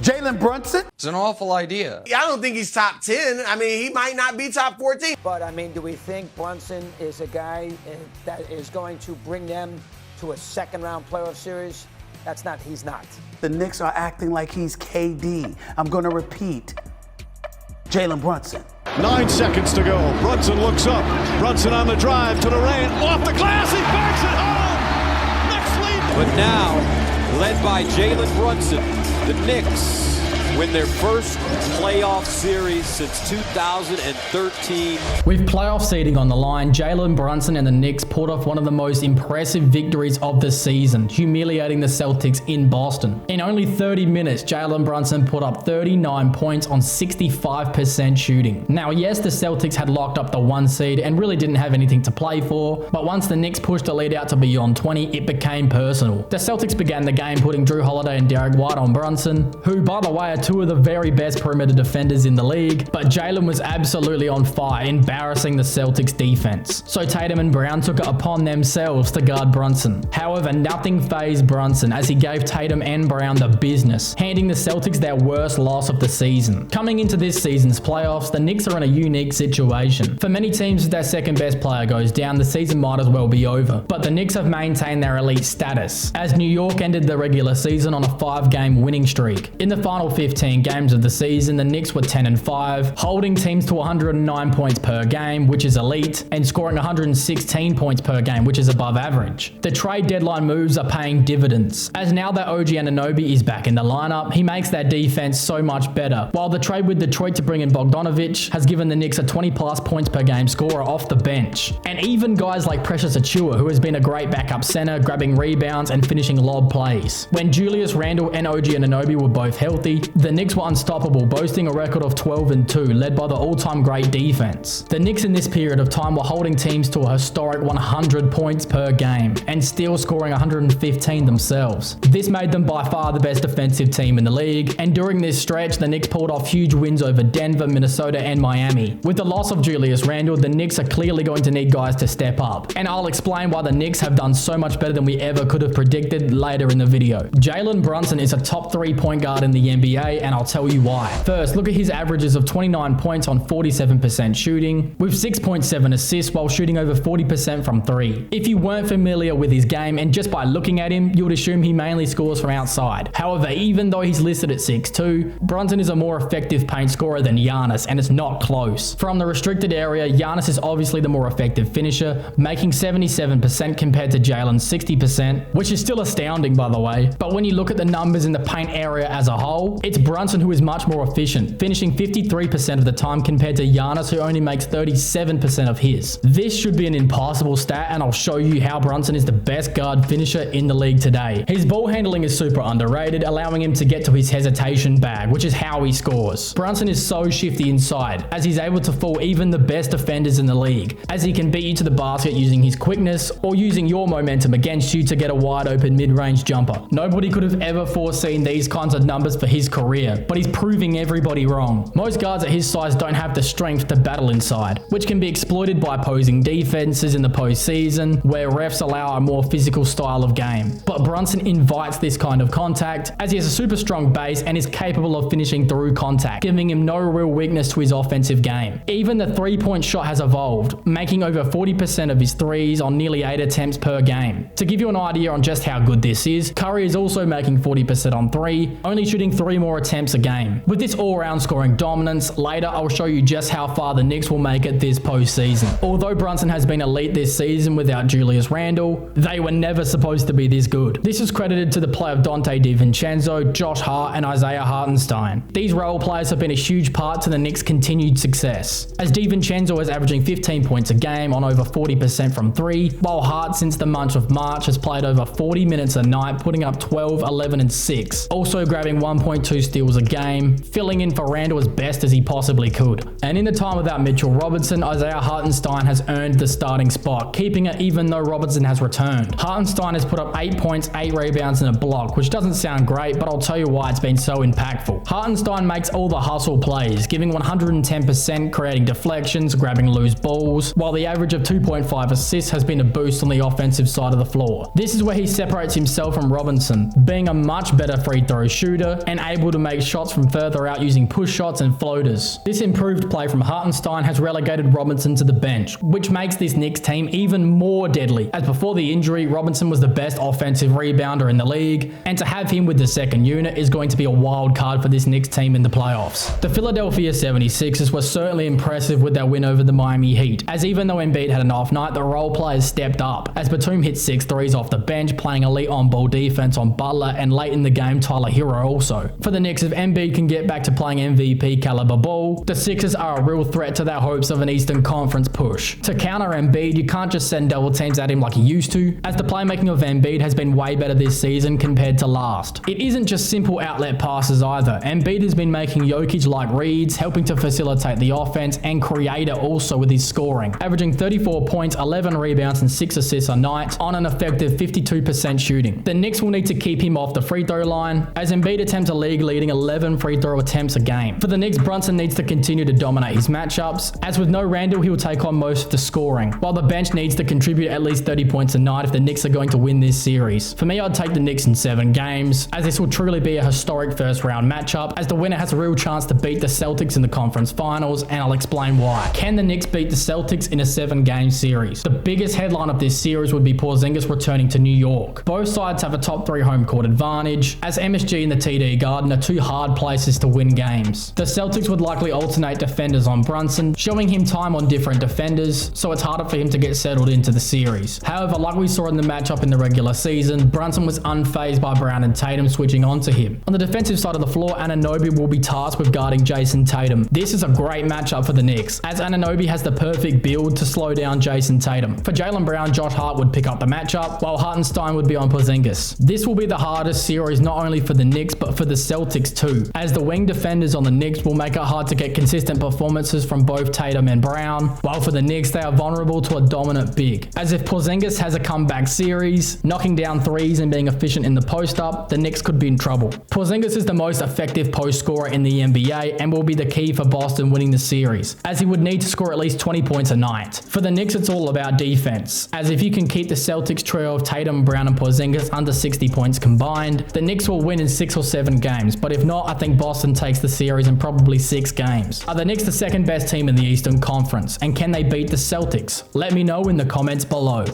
Jalen Brunson? It's an awful idea. I don't think he's top 10. I mean, he might not be top 14. But, I mean, do we think Brunson is a guy that is going to bring them to a second-round playoff series? He's not. The Knicks are acting like he's KD. I'm going to repeat. Jalen Brunson. 9 seconds to go. Brunson looks up. Brunson on the drive to the lane. Off the glass. He banks it home. Knicks lead. But now, led by Jalen Brunson, the Knicks win their first playoff series since 2013. With playoff seeding on the line, Jalen Brunson and the Knicks pulled off one of the most impressive victories of the season, humiliating the Celtics in Boston. In only 30 minutes, Jalen Brunson put up 39 points on 65% shooting. Now, yes, the Celtics had locked up the 1 seed and really didn't have anything to play for, but once the Knicks pushed the lead out to beyond 20, it became personal. The Celtics began the game putting Drew Holiday and Derek White on Brunson, who, by the way, are two of the very best perimeter defenders in the league, but Jalen was absolutely on fire, embarrassing the Celtics defense. So Tatum and Brown took it upon themselves to guard Brunson. However, nothing fazed Brunson as he gave Tatum and Brown the business, handing the Celtics their worst loss of the season. Coming into this season's playoffs, the Knicks are in a unique situation. For many teams, if their second best player goes down, the season might as well be over. But the Knicks have maintained their elite status, as New York ended the regular season on a 5-game winning streak. In the final 15 games of the season, the Knicks were 10-5, holding teams to 109 points per game, which is elite, and scoring 116 points per game, which is above average. The trade deadline moves are paying dividends, as now that OG Anonoby is back in the lineup, he makes their defense so much better, while the trade with Detroit to bring in Bogdanovic has given the Knicks a 20+ points per game scorer off the bench. And even guys like Precious Awchu, who has been a great backup center, grabbing rebounds and finishing lob plays. When Julius Randle and OG Anonoby were both healthy, the Knicks were unstoppable, boasting a record of 12-2, led by the all-time great defense. The Knicks in this period of time were holding teams to a historic 100 points per game, and still scoring 115 themselves. This made them by far the best defensive team in the league, and during this stretch, the Knicks pulled off huge wins over Denver, Minnesota, and Miami. With the loss of Julius Randle, the Knicks are clearly going to need guys to step up, and I'll explain why the Knicks have done so much better than we ever could have predicted later in the video. Jalen Brunson is a top 3 point guard in the NBA, and I'll tell you why. First, look at his averages of 29 points on 47% shooting, with 6.7 assists while shooting over 40% from 3. If you weren't familiar with his game and just by looking at him, you would assume he mainly scores from outside. However, even though he's listed at 6'2", Brunson is a more effective paint scorer than Giannis, and it's not close. From the restricted area, Giannis is obviously the more effective finisher, making 77% compared to Jalen's 60%, which is still astounding, by the way. But when you look at the numbers in the paint area as a whole, it's Brunson who is much more efficient, finishing 53% of the time compared to Giannis, who only makes 37% of his. This should be an impossible stat, and I'll show you how Brunson is the best guard finisher in the league today. His ball handling is super underrated, allowing him to get to his hesitation bag, which is how he scores. Brunson is so shifty inside, as he's able to fool even the best defenders in the league, as he can beat you to the basket using his quickness or using your momentum against you to get a wide open mid-range jumper. Nobody could have ever foreseen these kinds of numbers for his career, but he's proving everybody wrong. Most guards at his size don't have the strength to battle inside, which can be exploited by opposing defenses in the postseason, where refs allow a more physical style of game. But Brunson invites this kind of contact, as he has a super strong base and is capable of finishing through contact, giving him no real weakness to his offensive game. Even the 3-point shot has evolved, making over 40% of his threes on nearly 8 attempts per game. To give you an idea on just how good this is, Curry is also making 40% on 3, only shooting 3 more attempts a game. With this all-round scoring dominance, later I'll show you just how far the Knicks will make it this postseason. Although Brunson has been elite this season without Julius Randle, they were never supposed to be this good. This is credited to the play of Donte DiVincenzo, Josh Hart, and Isaiah Hartenstein. These role players have been a huge part to the Knicks' continued success, as DiVincenzo is averaging 15 points a game on over 40% from 3, while Hart since the month of March has played over 40 minutes a night, putting up 12, 11, and 6, also grabbing 1.2 steals a game, filling in for Randle as best as he possibly could. And in the time without Mitchell Robinson, Isaiah Hartenstein has earned the starting spot, keeping it even though Robinson has returned. Hartenstein has put up 8 points, 8 rebounds, and a block, which doesn't sound great, but I'll tell you why it's been so impactful. Hartenstein makes all the hustle plays, giving 110%, creating deflections, grabbing loose balls, while the average of 2.5 assists has been a boost on the offensive side of the floor. This is where he separates himself from Robinson, being a much better free throw shooter and able to to make shots from further out using push shots and floaters. This improved play from Hartenstein has relegated Robinson to the bench, which makes this Knicks team even more deadly, as before the injury, Robinson was the best offensive rebounder in the league, and to have him with the second unit is going to be a wild card for this Knicks team in the playoffs. The Philadelphia 76ers were certainly impressive with their win over the Miami Heat, as even though Embiid had an off night, the role players stepped up, as Batum hit 6 threes off the bench, playing elite on-ball defense on Butler, and late in the game, Tyler Hero also. For the Knicks, if Embiid can get back to playing MVP caliber ball, the Sixers are a real threat to their hopes of an Eastern Conference push. To counter Embiid, you can't just send double teams at him like you used to, as the playmaking of Embiid has been way better this season compared to last. It isn't just simple outlet passes either. Embiid has been making Jokic-like reads, helping to facilitate the offense, and create it also with his scoring, averaging 34 points, 11 rebounds, and 6 assists a night on an effective 52% shooting. The Knicks will need to keep him off the free throw line, as Embiid attempts a league-leading 11 free throw attempts a game. For the Knicks, Brunson needs to continue to dominate his matchups, as with no Randall, he will take on most of the scoring, while the bench needs to contribute at least 30 points a night if the Knicks are going to win this series. For me, I'd take the Knicks in 7 games, as this will truly be a historic first-round matchup, as the winner has a real chance to beat the Celtics in the conference finals, and I'll explain why. Can the Knicks beat the Celtics in a 7-game series? The biggest headline of this series would be Porzingis returning to New York. Both sides have a top 3 home court advantage, as MSG and the TD Garden are 2 hard places to win games. The Celtics would likely alternate defenders on Brunson, showing him time on different defenders, so it's harder for him to get settled into the series. However, like we saw in the matchup in the regular season, Brunson was unfazed by Brown and Tatum switching onto him. On the defensive side of the floor, Anonoby will be tasked with guarding Jason Tatum. This is a great matchup for the Knicks, as Anonoby has the perfect build to slow down Jason Tatum. For Jaylen Brown, Josh Hart would pick up the matchup, while Hartenstein would be on Porzingis. This will be the hardest series not only for the Knicks, but for the Celtics too, as the wing defenders on the Knicks will make it hard to get consistent performances from both Tatum and Brown, while for the Knicks, they are vulnerable to a dominant big. As if Porzingis has a comeback series, knocking down threes and being efficient in the post-up, the Knicks could be in trouble. Porzingis is the most effective post scorer in the NBA and will be the key for Boston winning the series, as he would need to score at least 20 points a night. For the Knicks, it's all about defense, as if you can keep the Celtics trio of Tatum, Brown, and Porzingis under 60 points combined, the Knicks will win in 6 or 7 games, but if not, I think Boston takes the series in probably 6 games. Are the Knicks the second best team in the Eastern Conference, and can they beat the Celtics? Let me know in the comments below.